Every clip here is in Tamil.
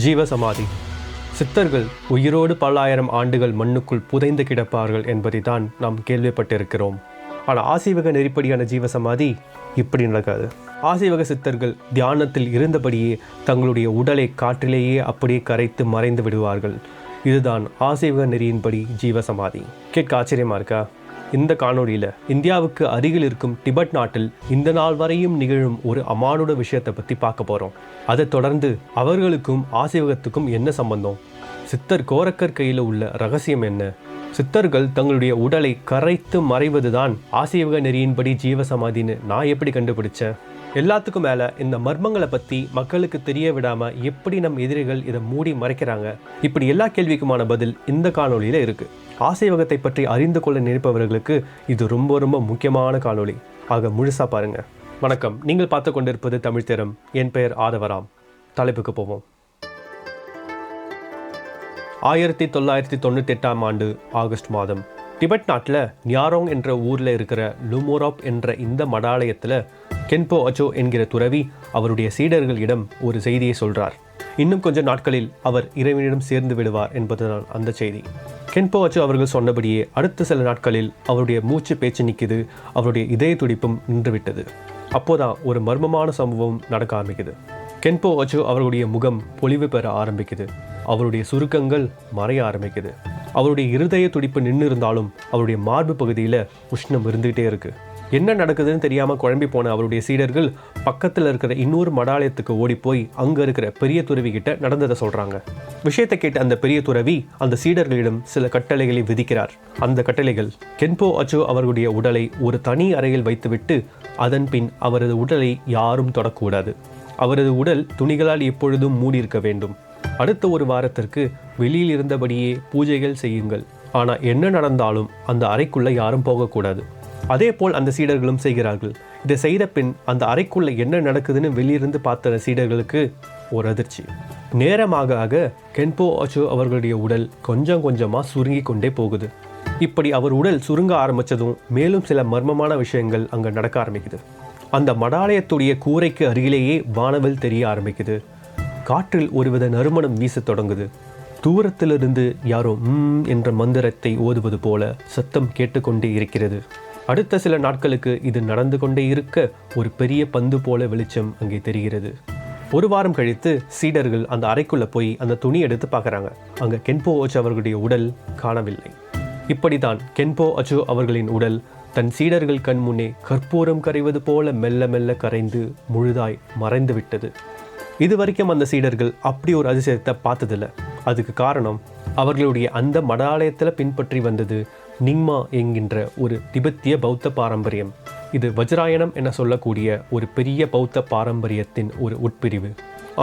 ஜீவசமாதி. சித்தர்கள் உயிரோடு பல்லாயிரம் ஆண்டுகள் மண்ணுக்குள் புதைந்து கிடப்பார்கள் என்பதை தான் நாம் கேள்விப்பட்டிருக்கிறோம். ஆனால் ஆசீவக நெறிப்படியான ஜீவசமாதி இப்படி நடக்காது. ஆசீவக சித்தர்கள் தியானத்தில் இருந்தபடியே தங்களுடைய உடலை காற்றிலேயே அப்படியே கரைத்து மறைந்து விடுவார்கள். இதுதான் ஆசீவக நெறியின்படி ஜீவசமாதி. கேட்க ஆச்சரியமா இருக்கா? இந்த காணொளியில் இந்தியாவுக்கு அருகில் இருக்கும் டிபெட் நாட்டில் இந்த நாள் வரையும் நிகழும் ஒரு அமானுட விஷயத்தை பற்றி பார்க்க போகிறோம். அதை தொடர்ந்து அவர்களுக்கும் ஆசீவகத்துக்கும் என்ன சம்பந்தம், சித்தர் கோரக்கர் கையில் உள்ள ரகசியம் என்ன, சித்தர்கள் தங்களுடைய உடலை கரைத்து மறைவதுதான் ஆசீவக நெறியின்படி ஜீவசமாதின்னு நான் எப்படி கண்டுபிடிச்சேன், எல்லாத்துக்கும் மேலே இந்த மர்மங்களை பற்றி மக்களுக்கு தெரிய விடாமல் எப்படி நம் எதிரிகள் இதை மூடி மறைக்கிறாங்க, இப்படி எல்லா கேள்விக்குமான பதில் இந்த காணொலியில் இருக்குது. ஆசீவகத்தை பற்றி அறிந்து கொள்ள நினைப்பவர்களுக்கு இது ரொம்ப ரொம்ப முக்கியமான காணொளி. ஆக முழுசாக பாருங்கள். வணக்கம், நீங்கள் பார்த்து கொண்டிருப்பது தமிழ் திறம். என் பெயர் ஆதவராம். தலைப்புக்கு போவோம். 1998 ஆண்டு ஆகஸ்ட் மாதம் டிபெட் நாட்டில் நியாரோங் என்ற ஊரில் இருக்கிற லுமோராப் என்ற இந்த மடாலயத்தில் கென்போ அச்சோ என்கிற துறவி அவருடைய சீடர்களிடம் ஒரு செய்தியை சொல்கிறார். இன்னும் கொஞ்சம் நாட்களில் அவர் இறைவனிடம் சேர்ந்து விடுவார் என்பதுதான் அந்த செய்தி. கென்போ அச்சோ அவர்கள் சொன்னபடியே அடுத்த சில நாட்களில் அவருடைய மூச்சு பேச்சு நிற்குது, அவருடைய இதய துடிப்பும் நின்றுவிட்டது. அப்போதான் ஒரு மர்மமான சம்பவம் நடக்க ஆரம்பிக்குது. கென்போ அச்சோ அவர்களுடைய முகம் பொலிவு பெற ஆரம்பிக்குது, அவருடைய சுருக்கங்கள் மறைய ஆரம்பிக்குது. அவருடைய இருதய துடிப்பு நின்று இருந்தாலும் அவருடைய மார்பு பகுதியில் உஷ்ணம் இருந்துகிட்டே இருக்குது. என்ன நடக்குதுன்னு தெரியாமல் குழம்பி போன அவருடைய சீடர்கள் பக்கத்தில் இருக்கிற இன்னொரு மடாலயத்துக்கு ஓடி போய் அங்கே இருக்கிற பெரிய துறவி கிட்ட நடந்ததை சொல்கிறாங்க. விஷயத்தை கேட்ட அந்த பெரிய துறவி அந்த சீடர்களிடம் சில கட்டளைகளை விதிக்கிறார். அந்த கட்டளைகள், கென்போ அச்சோ அவர்களுடைய உடலை ஒரு தனி அறையில் வைத்துவிட்டு அதன் பின் அவரது உடலை யாரும் தொடக்கூடாது. அவரது உடல் துணிகளால் எப்பொழுதும் மூடியிருக்க வேண்டும். அடுத்த ஒரு வாரத்திற்கு வெளியில் இருந்தபடியே பூஜைகள் செய்யுங்கள். ஆனால் என்ன நடந்தாலும் அந்த அறைக்குள்ளே யாரும் போகக்கூடாது. அதே போல் அந்த சீடர்களும் செய்கிறார்கள். இதை செய்த பின் அந்த அறைக்குள்ளே என்ன நடக்குதுன்னு வெளியிருந்து பார்த்த சீடர்களுக்கு ஒரு அதிர்ச்சி. நேரமாக ஆக கென்போ அச்சோ அவர்களுடைய உடல் கொஞ்சம் கொஞ்சமாக சுருங்கி கொண்டே போகுது. இப்படி அவர் உடல் சுருங்க ஆரம்பித்ததும் மேலும் சில மர்மமான விஷயங்கள் அங்கே நடக்க ஆரம்பிக்குது. அந்த மடாலயத்துடைய கூரைக்கு அருகிலேயே வானவில் தெரிய ஆரம்பிக்குது. காற்றில் ஒருவித நறுமணம் வீச தொடங்குது. தூரத்திலிருந்து யாரோ என்ற மந்திரத்தை ஓதுவது போல சத்தம் கேட்டுக்கொண்டே இருக்கிறது. அடுத்த சில நாட்களுக்கு இது நடந்து கொண்டே இருக்க ஒரு பெரிய பந்து போல வெளிச்சம் அங்கே தெரிகிறது. ஒரு வாரம் கழித்து சீடர்கள் அந்த அறைக்குள்ளே போய் அந்த துணி எடுத்து பார்க்குறாங்க. அங்கே கென்போ அச்சோ அவர்களுடைய உடல் காணவில்லை. இப்படித்தான் கென்போ அச்சோ அவர்களின் உடல் தன் சீடர்கள் கண் முன்னே கற்பூரம் கரைவது போல மெல்ல மெல்ல கரைந்து முழுதாய் மறைந்து விட்டது. இது வரைக்கும் அந்த சீடர்கள் அப்படி ஒரு அதிசயத்தை பார்த்ததில்லை. அதுக்கு காரணம் அவர்களுடைய அந்த மடாலயத்தில் பின்பற்றி வந்தது நிங்மா என்கின்ற ஒரு திபெத்திய பௌத்த பாரம்பரியம். இது வஜ்ராயணம் என சொல்லக்கூடிய ஒரு பெரிய பௌத்த பாரம்பரியத்தின் ஒரு உட்பிரிவு.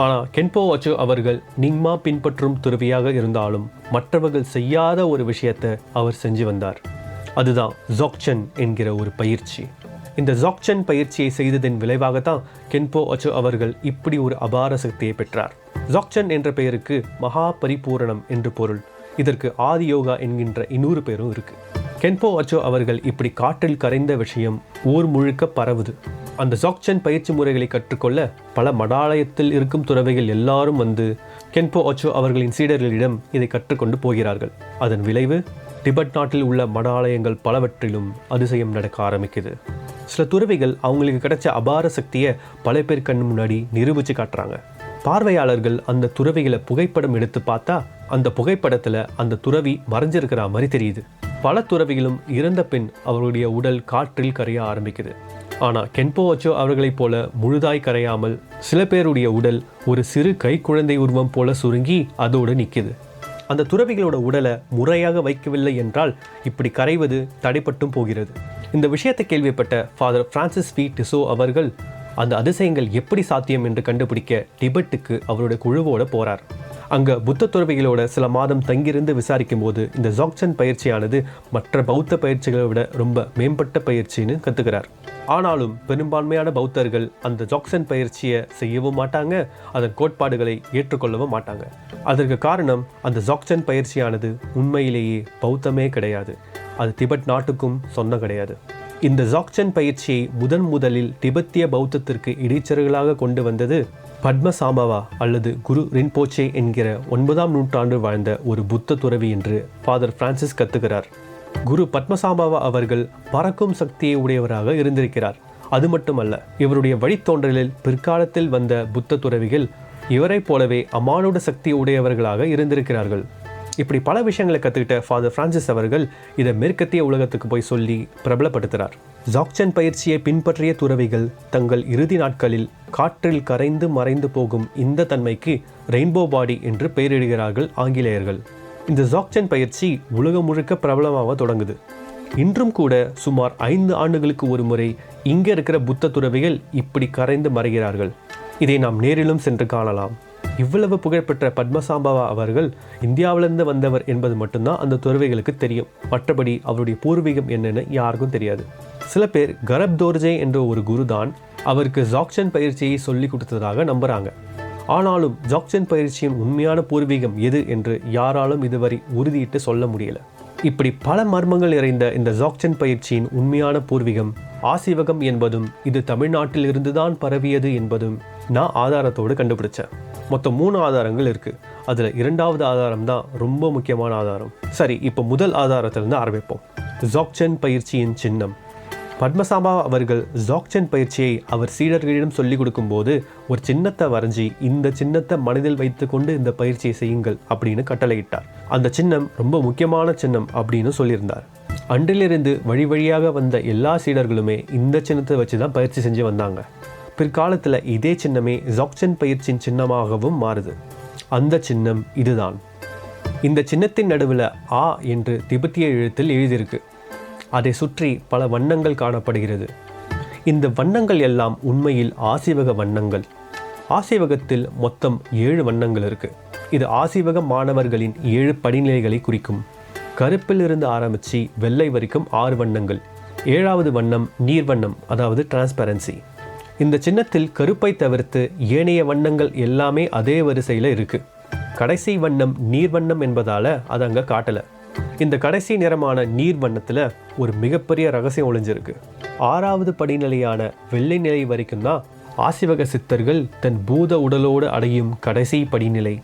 ஆனால் கென்போ அச்சோ அவர்கள் நிங்மா பின்பற்றும் துறவியாக இருந்தாலும் மற்றவர்கள் செய்யாத ஒரு விஷயத்தை அவர் செஞ்சு வந்தார். அதுதான் ஜோக்சன் என்கிற ஒரு பயிற்சி. இந்த ஜோக்சன் பயிற்சியை செய்ததன் விளைவாகத்தான் கென்போ அச்சோ அவர்கள் இப்படி ஒரு அபார சக்தியை பெற்றார். ஜோக்சன் என்ற பெயருக்கு மகா பரிபூரணம் என்று பொருள். இதற்கு ஆதி யோகா என்கின்ற இன்னொரு பேரும் இருக்கு. கென்போ அச்சோ அவர்கள் இப்படி காற்றில் கரைந்த விஷயம் ஊர் முழுக்க பரவுது. அந்த ஜோக்சன் பயிற்சி முறைகளை கற்றுக்கொள்ள பல மடாலயத்தில் இருக்கும் துறவிகள் எல்லாரும் வந்து கென்போ அச்சோ அவர்களின் சீடர்களிடம் இதை கற்றுக்கொண்டு போகிறார்கள். அதன் விளைவு டிபெட் நாட்டில் உள்ள மடாலயங்கள் பலவற்றிலும் அதிசயம் நடக்க ஆரம்பிக்குது. சில துறவிகள் அவங்களுக்கு கிடைச்ச அபார சக்தியை பல பேர் கண் முன்னாடி நிரூபித்து காட்டுறாங்க. பார்வையாளர்கள் அந்த துறவிகளை புகைப்படம் எடுத்து பார்த்தா அந்த புகைப்படத்தில் அந்த துறவி மறைஞ்சிருக்கிற மாதிரி தெரியுது. பல துறவிகளும் இறந்த பின் அவர்களுடைய உடல் காற்றில் கரைய ஆரம்பிக்குது. ஆனால் கென்போ அச்சோ அவர்களைப் போல முழுதாய் கரையாமல் சில பேருடைய உடல் ஒரு சிறு கை குழந்தை உருவம் போல சுருங்கி அதோடு நிற்குது. அந்த துறவிகளோட உடலை முறையாக வைக்கவில்லை என்றால் இப்படி கரைவது தடைப்பட்டும் போகிறது. இந்த விஷயத்தை கேள்விப்பட்ட ஃபாதர் பிரான்சிஸ் வி டிசோ அவர்கள் அந்த அதிசயங்கள் எப்படி சாத்தியம் என்று கண்டுபிடிக்க டிபெட்டுக்கு அவருடைய குழுவோடு போகிறார். அங்கே புத்த துறவிகளோட சில மாதம் தங்கியிருந்து விசாரிக்கும் போது இந்த ஜோக்சன் பயிற்சியானது மற்ற பௌத்த பயிற்சிகளை விட ரொம்ப மேம்பட்ட பயிற்சின்னு கற்றுக்கிறார். ஆனாலும் பெரும்பான்மையான பௌத்தர்கள் அந்த ஜோக்சன் பயிற்சியை செய்யவும் மாட்டாங்க, அதன் கோட்பாடுகளை ஏற்றுக்கொள்ளவும் மாட்டாங்க. அதற்கு காரணம் அந்த ஜோக்சன் பயிற்சியானது உண்மையிலேயே பௌத்தமே கிடையாது. அது திபெத் நாட்டுக்கும் சொந்தம் கிடையாது. இந்த ஜோக்சன் பயிற்சியை முதலில் திபெத்திய பௌத்தத்திற்கு இடைச்சர்களாக கொண்டு வந்தது பத்மசாம்பவா அல்லது குரு ரின்போச்சே என்கிற 9ஆம் நூற்றாண்டு வாழ்ந்த ஒரு புத்த துறவி என்று ஃபாதர் பிரான்சிஸ் கத்துக்கிறார். குரு பத்மசாம்பவா அவர்கள் பறக்கும் சக்தியை உடையவராக இருந்திருக்கிறார். அது மட்டுமல்ல, இவருடைய வழித்தோன்றலில் பிற்காலத்தில் வந்த புத்த துறவிகள் இவரைப் போலவே அமானுட சக்தி உடையவர்களாக இருந்திருக்கிறார்கள். இப்படி பல விஷயங்களை கற்றுக்கிட்ட ஃபாதர் பிரான்சிஸ் அவர்கள் இதை மேற்கத்திய உலகத்துக்கு போய் சொல்லி பிரபலப்படுத்துகிறார். ஜாக்சன் பயிற்சியை பின்பற்றிய துறவிகள் தங்கள் இறுதி நாட்களில் காற்றில் கரைந்து மறைந்து போகும் இந்த தன்மைக்கு ரெயின்போ பாடி என்று பெயரிடுகிறார்கள் ஆங்கிலேயர்கள். இந்த ஜாக்சன் பயிற்சி உலகம் முழுக்க பிரபலமாக தொடங்குது. இன்றும் கூட சுமார் 5 ஆண்டுகளுக்கு ஒரு முறை இங்கே இருக்கிற புத்த துறவிகள் இப்படி கரைந்து மறைகிறார்கள். இதை நாம் நேரிலும் சென்று காணலாம். இவ்வளவு புகழ்பெற்ற பத்மசாம்பவா அவர்கள் இந்தியாவிலிருந்து வந்தவர் என்பது மட்டும்தான் அந்த துறவிகளுக்கு தெரியும். மற்றபடி அவருடைய பூர்வீகம் என்னன்னு யாருக்கும் தெரியாது. சில பேர் கரப் தோர்ஜே என்ற ஒரு குருதான் அவருக்கு ஜாக்சன் பயிற்சியை சொல்லி கொடுத்ததாக நம்புகிறாங்க. ஆனாலும் ஜாக்சன் பயிற்சியின் உண்மையான பூர்வீகம் எது என்று யாராலும் இதுவரை உறுதியிட்டு சொல்ல முடியல. இப்படி பல மர்மங்கள் நிறைந்த இந்த ஜாக்சன் பயிற்சியின் உண்மையான பூர்வீகம் ஆசிவகம் என்பதும் இது தமிழ்நாட்டில் இருந்துதான் பரவியது என்பதும் நான் ஆதாரத்தோடு கண்டுபிடிச்சேன். மொத்தம் 3 ஆதாரங்கள் இருக்கு. அதில் 2வது ஆதாரம் தான் ரொம்ப முக்கியமான ஆதாரம். சரி, இப்போ முதல் ஆதாரத்திலிருந்து ஆரம்பிப்போம். ஜாக்சன் பயிற்சியின் சின்னம். பத்மசாம்பவா அவர்கள் ஜாக்சன் பயிற்சியை அவர் சீடர்களிடம் சொல்லிக் கொடுக்கும்போது ஒரு சின்னத்தை வரைஞ்சி இந்த சின்னத்தை மனதில் வைத்துக்கொண்டு இந்த பயிற்சியை செய்யுங்கள் அப்படின்னு கட்டளையிட்டார். அந்த சின்னம் ரொம்ப முக்கியமான சின்னம் அப்படின்னு சொல்லியிருந்தார். அன்றிலிருந்து வழி வழியாக வந்த எல்லா சீடர்களுமே இந்த சின்னத்தை வச்சு தான் பயிற்சி செஞ்சு வந்தாங்க. பிற்காலத்தில் இதே சின்னமே ஜாக்சன் பயிற்சியின் சின்னமாகவும் மாறுது. அந்த சின்னம் இதுதான். இந்த சின்னத்தின் நடுவில் ஆ என்று திபெத்திய எழுத்தில் எழுதியிருக்கு. அதை சுற்றி பல வண்ணங்கள் காணப்படுகிறது. இந்த வண்ணங்கள் எல்லாம் உண்மையில் ஆசிவக வண்ணங்கள். ஆசிவகத்தில் மொத்தம் 7 வண்ணங்கள் இருக்கு. இது ஆசிவக மாணவர்களின் 7 படிநிலைகளை குறிக்கும். கருப்பில் இருந்து ஆரம்பித்து வெள்ளை வரைக்கும் 6 வண்ணங்கள். 7வது வண்ணம் நீர்வண்ணம், அதாவது டிரான்ஸ்பரன்சி. இந்த சின்னத்தில் கருப்பை தவிர்த்து ஏனைய வண்ணங்கள் எல்லாமே அதே வரிசையில் இருக்கு. கடைசி வண்ணம் நீர்வண்ணம் என்பதால் அதை அங்கே காட்டலை. இந்த கடைசி நிறமான நீர் வண்ணத்தில் ஒரு மிகப்பெரிய ரகசியம் ஒளிஞ்சிருக்கு. 6வது படிநிலையான வெள்ளை நிலை வரைக்கும் தான் ஆசிவக சித்தர்கள் தன் பூத உடலோடு அடையும் கடைசி படிநிலை.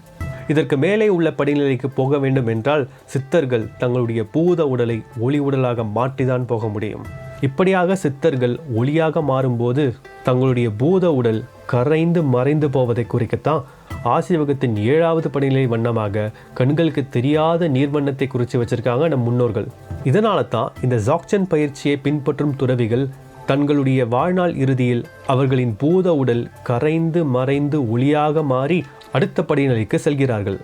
இதற்கு மேலே உள்ள படிநிலைக்கு போக வேண்டும் என்றால் சித்தர்கள் தங்களுடைய பூத உடலை ஒளி உடலாக மாற்றிதான் போக முடியும். இப்படியாக சித்தர்கள் ஒளியாக மாறும்போது தங்களுடைய பூத உடல் கரைந்து மறைந்து போவதை குறிக்கத்தான் ஆசிவகத்தின் 7வது படிநிலை வண்ணமாக கண்களுக்கு தெரியாத நீர்வண்ணத்தை குறித்து வச்சிருக்காங்க நம் முன்னோர்கள். இதனால தான் இந்த ஜாக்சன் பயிற்சியை பின்பற்றும் துறவிகள் தங்களுடைய வாழ்நாள் இறுதியில் அவர்களின் பூத உடல் கரைந்து மறைந்து ஒளியாக மாறி அடுத்த படிநிலைக்கு செல்கிறார்கள்.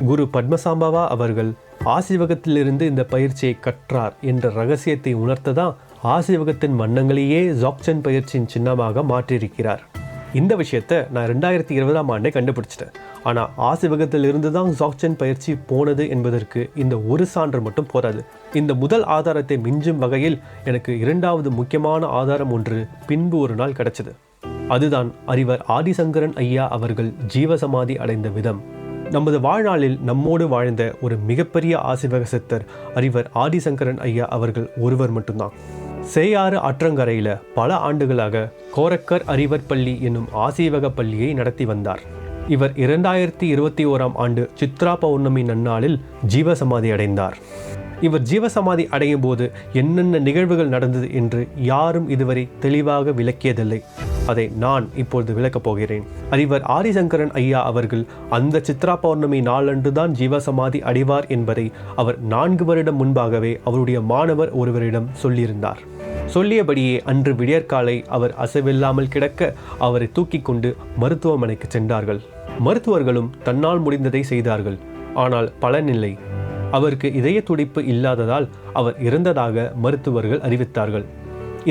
குரு பத்மசாம்பவா அவர்கள் ஆசிவகத்திலிருந்து இந்த பயிற்சியை கற்றார் என்ற ரகசியத்தை உணர்த்ததான் ஆசிவகத்தின் வண்ணங்களையே ஜாக்சன் பயிற்சியின் சின்னமாக மாற்றியிருக்கிறார். இந்த விஷயத்தை நான் 2020ஆம் ஆண்டே கண்டுபிடிச்சிட்டேன். ஆனால் ஆசிவகத்தில் இருந்து தான் ஜாக்சன் பயிற்சி போனது என்பதற்கு இந்த ஒரு சான்று மட்டும் போதாது. இந்த முதல் ஆதாரத்தை மிஞ்சும் வகையில் எனக்கு 2வது முக்கியமான ஆதாரம் ஒன்று பின்பு ஒரு நாள் கிடைச்சது. அதுதான் அறிவர் ஆதிசங்கரன் ஐயா அவர்கள் ஜீவசமாதி அடைந்த விதம். நமது வாழ்நாளில் நம்மோடு வாழ்ந்த ஒரு மிகப்பெரிய ஆசிவக சித்தர் அறிவர் ஆதிசங்கரன் ஐயா அவர்கள் ஒருவர் மட்டும்தான். சேயாறு ஆற்றங்கரையில் பல ஆண்டுகளாக கோரக்கர் அறிவர் பள்ளி என்னும் ஆசீவக பள்ளியை நடத்தி வந்தார். இவர் 2021ஆம் ஆண்டு சித்ரா பௌர்ணமி நன்னாளில் ஜீவசமாதி அடைந்தார். இவர் ஜீவசமாதி அடையும் போது என்னென்ன நிகழ்வுகள் நடந்தது என்று யாரும் இதுவரை தெளிவாக விளக்கியதில்லை. அதை நான் இப்பொழுது விளக்கப் போகிறேன். அறிவர் ஆதிசங்கரன் ஐயா அவர்கள் அந்த சித்ரா பௌர்ணமி நாளன்று தான் ஜீவசமாதி அடைவார் என்பதை அவர் 4 வருடம் முன்பாகவே அவருடைய மாணவர் ஒருவரிடம் சொல்லியிருந்தார். சொல்லியபடியே அன்று விடியற்காலை அவர் அசைவில்லாமல் கிடக்க அவரை தூக்கி கொண்டு மருத்துவமனைக்கு சென்றார்கள். மருத்துவர்களும் தன்னால் முடிந்ததை செய்தார்கள். ஆனால் பலனில்லை. அவருக்கு இதய துடிப்பு இல்லாததால் அவர் இறந்ததாக மருத்துவர்கள் அறிவித்தார்கள்.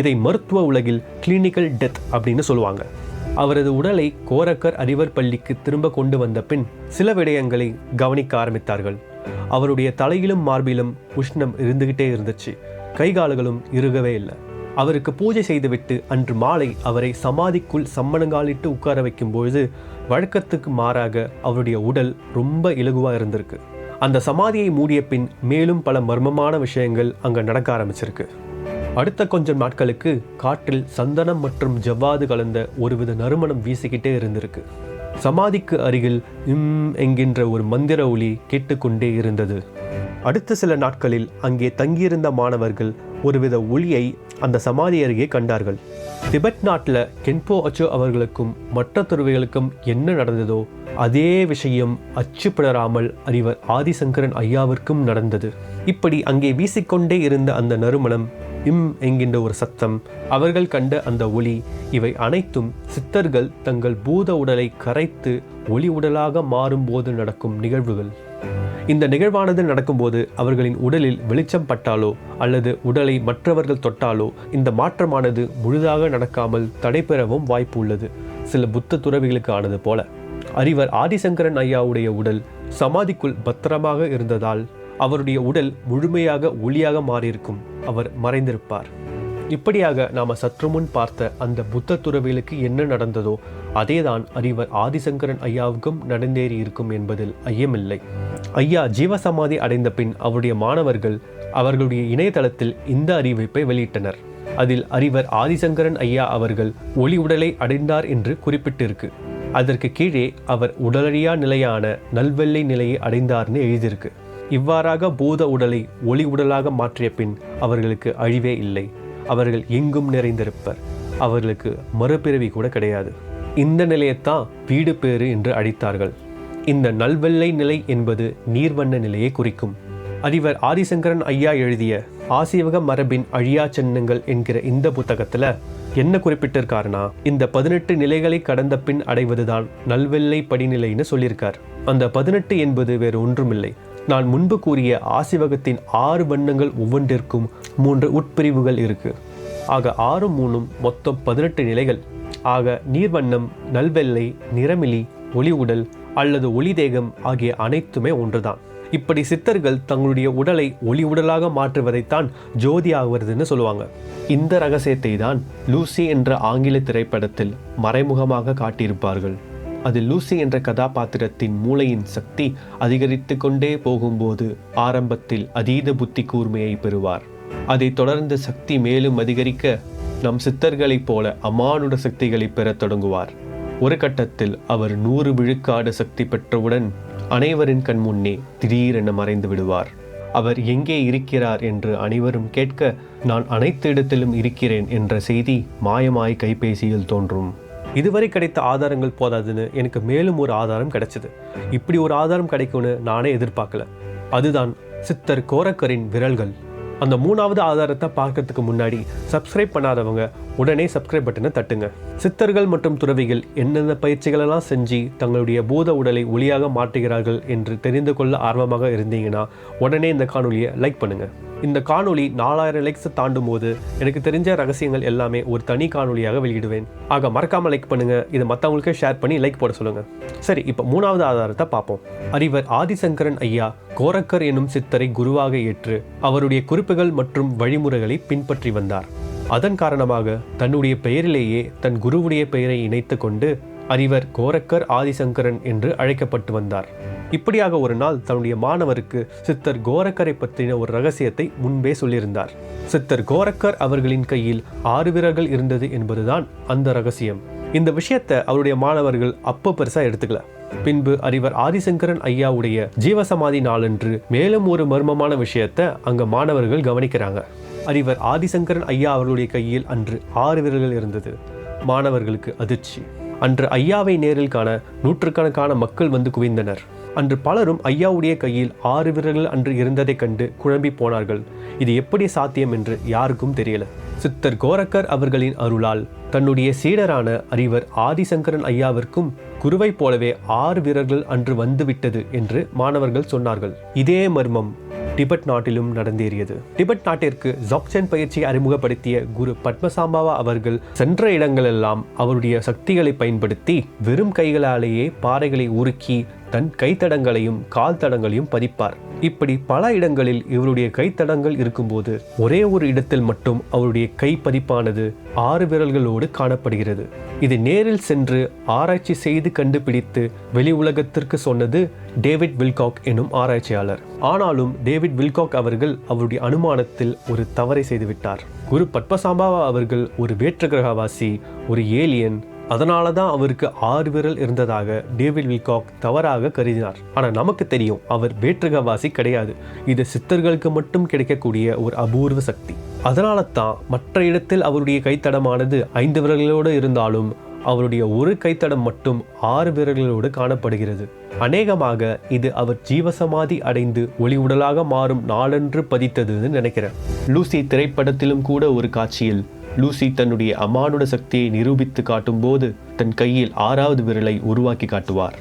இதை மருத்துவ உலகில் கிளினிக்கல் டெத் அப்படின்னு சொல்லுவாங்க. அவரது உடலை கோரக்கர் அறிவர் பள்ளிக்கு திரும்ப கொண்டு வந்த பின் சில விடயங்களை கவனிக்க ஆரம்பித்தார்கள். அவருடைய தலையிலும் மார்பிலும் உஷ்ணம் இருந்துகிட்டே இருந்துச்சு. கைகால்களும் இறுகவே இல்லை. அவருக்கு பூஜை செய்துவிட்டு அன்று மாலை அவரை சமாதிக்குள் சம்மணங்காலிட்டு உட்கார வைக்கும் பொழுது வழக்கத்துக்கு மாறாக அவருடைய உடல் ரொம்ப இலகுவாக இருந்திருக்கு. அந்த சமாதியை மூடிய பின் மேலும் பல மர்மமான விஷயங்கள் அங்கே நடக்க ஆரம்பிச்சிருக்கு. அடுத்த கொஞ்சம் நாட்களுக்கு காற்றில் சந்தனம் மற்றும் ஜவ்வாது கலந்த ஒருவித நறுமணம் வீசிக்கிட்டே இருந்திருக்கு. சமாதிக்கு அருகில் என்கின்ற ஒரு மந்திர ஒலி கேட்டுக்கொண்டே இருந்தது. அடுத்த சில நாட்களில் அங்கே தங்கியிருந்த மாணவர்கள் ஒருவித ஒளியை அந்த சமாதி அருகே கண்டார்கள். திபெத் நாட்டில் கென்போ அச்சோ அவர்களுக்கும் மற்ற துறவிகளுக்கும் என்ன நடந்ததோ அதே விஷயம் அச்சுப்படாமல் அறிவர் ஆதிசங்கரன் ஐயாவிற்கும் நடந்தது. இப்படி அங்கே வீசிக்கொண்டே இருந்த அந்த நறுமணம், என்கின்ற ஒரு சத்தம், அவர்கள் கண்ட அந்த ஒளி, இவை அனைத்தும் சித்தர்கள் தங்கள் பூத உடலை கரைத்து ஒளி உடலாக மாறும்போது நடக்கும் நிகழ்வுகள். இந்த நிகழ்வானது நடக்கும்போது அவர்களின் உடலில் வெளிச்சம் பட்டாலோ அல்லது உடலை மற்றவர்கள் தொட்டாலோ இந்த மாற்றமானது முழுதாக நடக்காமல் தடைபெறவும் வாய்ப்பு உள்ளது. சில புத்த துறவிகளுக்கு ஆனது போல. அறிவர் ஆதிசங்கரன் ஐயாவுடைய உடல் சமாதிக்குள் பத்திரமாக இருந்ததால் அவருடைய உடல் முழுமையாக ஒளியாக மாறியிருக்கும். அவர் மறைந்திருப்பார். இப்படியாக நாம் சற்று முன் பார்த்த அந்த புத்த துறவிகளுக்கு என்ன நடந்ததோ அதேதான் அறிவர் ஆதிசங்கரன் ஐயாவுக்கும் நடந்தேறி இருக்கும் என்பதில் ஐயமில்லை. ஐயா ஜீவசமாதி அடைந்த பின் அவருடைய மாணவர்கள் அவர்களுடைய இணையதளத்தில் இந்த அறிவிப்பை வெளியிட்டனர். அதில் அறிவர் ஆதிசங்கரன் ஐயா அவர்கள் ஒளி உடலை அடைந்தார் என்று குறிப்பிட்டிருக்கு. அதற்கு கீழே அவர் உடலழியா நிலையான நல்வெள்ளை நிலையை அடைந்தார்னு எழுதியிருக்கு. இவ்வாறாக பூத உடலை ஒளி உடலாக மாற்றிய பின் அவர்களுக்கு அழிவே இல்லை. அவர்கள் எங்கும் நிறைந்திருப்பர். அவர்களுக்கு மறுபிறவி கூட கிடையாது. இந்த நிலையத்தான் வீடு பேறு என்று அழைத்தார்கள். இந்த நல்வெள்ளை நிலை என்பது நீர்வண்ண நிலையை குறிக்கும். அறிவர் ஆதிசங்கரன் ஐயா எழுதிய ஆசீவக மரபின் அழியா சின்னங்கள் என்கிற இந்த புத்தகத்துல என்ன குறிப்பிட்டிருக்காருன்னா, இந்த 18 நிலைகளை கடந்த பின் அடைவதுதான் நல்வெள்ளை படிநிலைன்னு சொல்லியிருக்கார். அந்த 18 என்பது வேறு ஒன்றுமில்லை, நான் முன்பு கூறிய ஆசிவகத்தின் 6 வண்ணங்கள் ஒவ்வொன்றிற்கும் 3 உட்பிரிவுகள் இருக்கு. ஆக 6 3 மொத்தம் 18 நிலைகள். ஆக நீர்வண்ணம், நல்வெள்ளை, நிறமிலி, ஒளி உடல் அல்லது ஒளி தேகம் ஆகிய அனைத்துமே ஒன்றுதான். இப்படி சித்தர்கள் தங்களுடைய உடலை ஒளி உடலாக மாற்றுவதைத்தான் ஜோதி ஆகுவதுன்னு சொல்லுவாங்க. இந்த ரகசியத்தை தான் லூசி என்ற ஆங்கில திரைப்படத்தில் மறைமுகமாக காட்டியிருப்பார்கள். அதில் லூசி என்ற கதாபாத்திரத்தின் மூளையின் சக்தி அதிகரித்து கொண்டே போகும்போது ஆரம்பத்தில் அதீத புத்தி கூர்மையை பெறுவார். அதை தொடர்ந்து சக்தி மேலும் அதிகரிக்க நம் சித்தர்களைப் போல அமானுட சக்திகளை பெறத் தொடங்குவார். ஒரு கட்டத்தில் அவர் 100 விழுக்காடு சக்தி பெற்றவுடன் அனைவரின் கண் முன்னே திடீரென மறைந்து விடுவார். அவர் எங்கே இருக்கிறார் என்று அனைவரும் கேட்க, நான் அனைத்து இடத்திலும் இருக்கிறேன் என்ற செய்தி மாயமாய் கைபேசியில் தோன்றும். இதுவரை கிடைத்த ஆதாரங்கள் போதாதுன்னு எனக்கு மேலும் ஒரு ஆதாரம் கிடைச்சது. இப்படி ஒரு ஆதாரம் கிடைக்கும்னு நானே எதிர்பார்க்கல. அதுதான் சித்தர் கோரக்கரின் விரல்கள். அந்த 3வது ஆதாரத்தை பார்க்கறதுக்கு முன்னாடி சப்ஸ்கிரைப் பண்ணாதவங்க உடனே சப்ஸ்கிரைப் பட்டனை தட்டுங்க. சித்தர்கள் மற்றும் துறவிகள் என்னென்ன பயிற்சிகளெல்லாம் செஞ்சு தங்களுடைய பூத உடலை ஒளியாக மாற்றுகிறார்கள் என்று தெரிந்து கொள்ள ஆர்வமாக இருந்தீங்கன்னா உடனே இந்த காணொலியை லைக் பண்ணுங்க. இந்த காணொலி 4000 லைக்ஸ் தாண்டும் போது எனக்கு தெரிஞ்ச ரகசியங்கள் எல்லாமே ஒரு தனி காணொலியாக வெளியிடுவேன். ஆக மறக்காம லைக் பண்ணுங்க. இதை மற்றவங்களுக்கு ஷேர் பண்ணி லைக் போட சொல்லுங்க. சரி, இப்போ 3வது ஆதாரத்தை பார்ப்போம். அறிவர் ஆதிசங்கரன் ஐயா கோரக்கர் எனும் சித்தரை குருவாக ஏற்று அவருடைய குறிப்புகள் மற்றும் வழிமுறைகளை பின்பற்றி வந்தார். அதன் காரணமாக தன்னுடைய பெயரிலேயே தன் குருவுடைய பெயரை இணைத்து கொண்டு அறிவர் கோரக்கர் ஆதிசங்கரன் என்று அழைக்கப்பட்டு வந்தார். இப்படியாக ஒரு நாள் தன்னுடைய மாணவருக்கு சித்தர் கோரக்கரை பற்றின ஒரு ரகசியத்தை முன்பே சொல்லியிருந்தார். சித்தர் கோரக்கர் அவர்களின் கையில் 6 விரல்கள் இருந்தது என்பதுதான் அந்த ரகசியம். இந்த விஷயத்தை அவருடைய மாணவர்கள் அப்போ பெருசா எடுத்துக்கல. பின்பு அறிவர் ஆதிசங்கரன் ஐயாவுடைய ஜீவசமாதி நாளன்று மேலும் ஒரு மர்மமான விஷயத்தை அங்க மாணவர்கள் கவனிக்கிறாங்க. அறிவர் ஆதிசங்கரன் ஐயா அவர்களுடைய கையில் அன்று 6 விரல்கள் இருந்தது. மாணவர்களுக்கு அதிர்ச்சி. அன்று ஐயாவை நேரில் காண நூற்றுக்கணக்கான மக்கள் வந்து குவிந்தனர். அன்று பலரும் ஐயாவுடைய கையில் 6 விரல்கள் அன்று இருந்ததை கண்டு குழம்பி போனார்கள். இது எப்படி சாத்தியம் என்று யாருக்கும் தெரியல. சித்தர் கோரக்கர் அவர்களின் அருளால் தன்னுடைய சீடரான அறிவர் ஆதிசங்கரன் ஐயாவிற்கும் குருவை போலவே 6 விரல்கள் அன்று வந்துவிட்டது என்று மாணவர்கள் சொன்னார்கள். இதே மர்மம் டிபெட் நாட்டிலும் நடந்தேறியது. டிபெட் நாட்டிற்கு ஜாக்சன் பயிற்சியை அறிமுகப்படுத்திய குரு பத்மசாம்பாவா அவர்கள் சென்ற இடங்களெல்லாம் அவருடைய சக்திகளை பயன்படுத்தி வெறும் கைகளாலேயே பாறைகளை உருக்கி தன் கைத்தடங்களையும் கால் தடங்களையும் பதிப்பார். இப்படி பல இடங்களில் இவருடைய கைத்தடங்கள் இருக்கும்போது ஒரே ஒரு இடத்தில் மட்டும் அவருடைய கை பதிப்பானது 6 விரல்களோடு காணப்படுகிறது. இது நேரில் சென்று ஆராய்ச்சி செய்து கண்டுபிடித்து வெளி உலகத்திற்கு சொன்னது டேவிட் வில்காக் எனும் ஆராய்ச்சியாளர். ஆனாலும் டேவிட் வில்காக் அவர்கள் அவருடைய அனுமானத்தில் ஒரு தவறை செய்துவிட்டார். குரு பத்மசாம்பவா அவர்கள் ஒரு வேற்று கிரகவாசி, ஒரு ஏலியன். அதனால தான் அவருக்கு 6 விரல் இருந்ததாக டேவிட் வில்காக் தவறாக கருதினார். ஆனால் நமக்கு தெரியும் அவர் வேற்றுகவாசி கிடையாது. இது சித்தர்களுக்கு மட்டும் கிடைக்கக்கூடிய ஒரு அபூர்வ சக்தி. அதனால தான் மற்ற இடத்தில் அவருடைய கைத்தடமானது 5 விரல்களோடு இருந்தாலும் அவருடைய ஒரு கைத்தடம் மட்டும் 6 விரல்களோடு காணப்படுகிறது. அநேகமாக இது அவர் ஜீவசமாதி அடைந்து ஒளி உடலாக மாறும் நாளன்று பதித்ததுன்னு நினைக்கிறேன். லூசி திரைப்படத்திலும் கூட ஒரு காட்சியில் லூசி தன்னுடைய அமானுட சக்தியை நிரூபித்து காட்டும் போது தன் கையில் 6வது விரலை உருவாக்கி காட்டுவார்.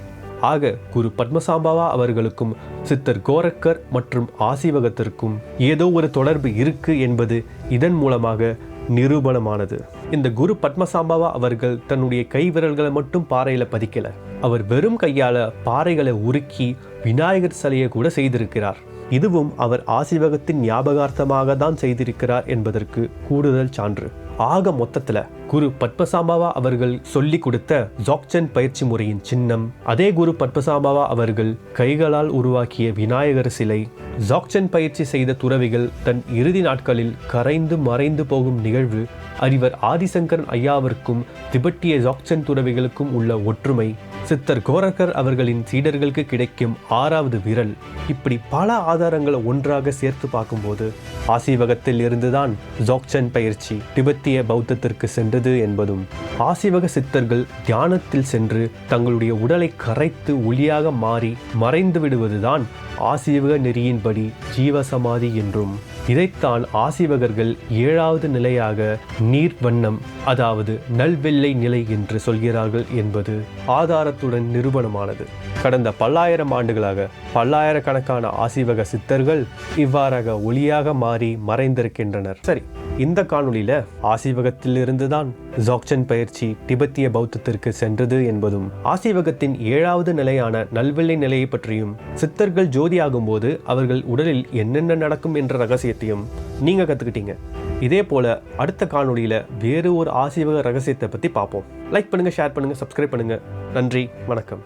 ஆக குரு பத்மசாம்பவா அவர்களுக்கும் சித்தர் கோரக்கர் மற்றும் ஆசீவகத்திற்கும் ஏதோ ஒரு தொடர்பு இருக்கு என்பது இதன் மூலமாக நிரூபணமானது. இந்த குரு பத்மசாம்பவா அவர்கள் தன்னுடைய கை விரல்களை மட்டும் பாறையில பதிக்கல. அவர் வெறும் கையால பாறைகளை உருக்கி விநாயகர் சிலையை கூட செய்திருக்கிறார். இதுவும் அவர் ஆசீவகத்தின் ஞாபகார்த்தமாக தான் செய்திருக்கிறார் என்பதற்கு கூடுதல் சான்று. ஆக மொத்தத்துல குரு பத்மசாம்பவா அவர்கள் சொல்லி கொடுத்த ஜாக்சன் பயிற்சி முறையின் சின்னம், அதே குரு பத்மசாம்பவா அவர்கள் கைகளால் உருவாக்கிய விநாயகர் சிலை, ஜாக்சன் பயிற்சி செய்த துறவிகள் தன் இறுதி நாட்களில் கரைந்து மறைந்து போகும் நிகழ்வு, அறிவர் ஆதிசங்கரன் ஐயாவிற்கும் திபெட்டிய ஜாக்சன் துறவிகளுக்கும் உள்ள ஒற்றுமை, சித்தர் கோரக்கர் அவர்களின் சீடர்களுக்கு கிடைக்கும் 6வது விரல், இப்படி பல ஆதாரங்களை ஒன்றாக சேர்த்து பார்க்கும்போது ஆசீவகத்தில் இருந்துதான் ஜாக்சன் பயிற்சி திபெத்திய பௌத்தத்திற்கு சென்றது என்பதும், ஆசீவக சித்தர்கள் தியானத்தில் சென்று தங்களுடைய உடலை கரைத்து ஒளியாக மாறி மறைந்து விடுவதுதான் ஆசீவக நெறியின்படி ஜீவசமாதி என்றும், இதைத்தான் ஆசீவகர்கள் 7வது நிலையாக நீர் வண்ணம், அதாவது நல்வெள்ளை நிலை என்று சொல்கிறார்கள் என்பது ஆதாரத்துடன் நிரூபணமானது. கடந்த பல்லாயிரம் ஆண்டுகளாக பல்லாயிரக்கணக்கான ஆசீவக சித்தர்கள் இவ்வாறாக ஒளியாக மாறி மறைந்திருக்கின்றனர். சரி, இந்த காணொளியில ஆசீவகத்தில் இருந்துதான் ஜாக்சன் பயிற்சி திபெத்திய பௌத்தத்திற்கு சென்றது என்பதும், ஆசீவகத்தின் 7வது நிலையான நல்வெள்ளை நிலையை பற்றியும், சித்தர்கள் ஜோதியாகும் போது அவர்கள் உடலில் என்னென்ன நடக்கும் என்ற ரகசியத்தையும் நீங்க கத்துக்கிட்டீங்க. இதே போல அடுத்த காணொளியில வேறு ஒரு ஆசீவக ரகசியத்தை பத்தி பார்ப்போம். லைக் பண்ணுங்க, ஷேர் பண்ணுங்க, சப்ஸ்கிரைப் பண்ணுங்க. நன்றி, வணக்கம்.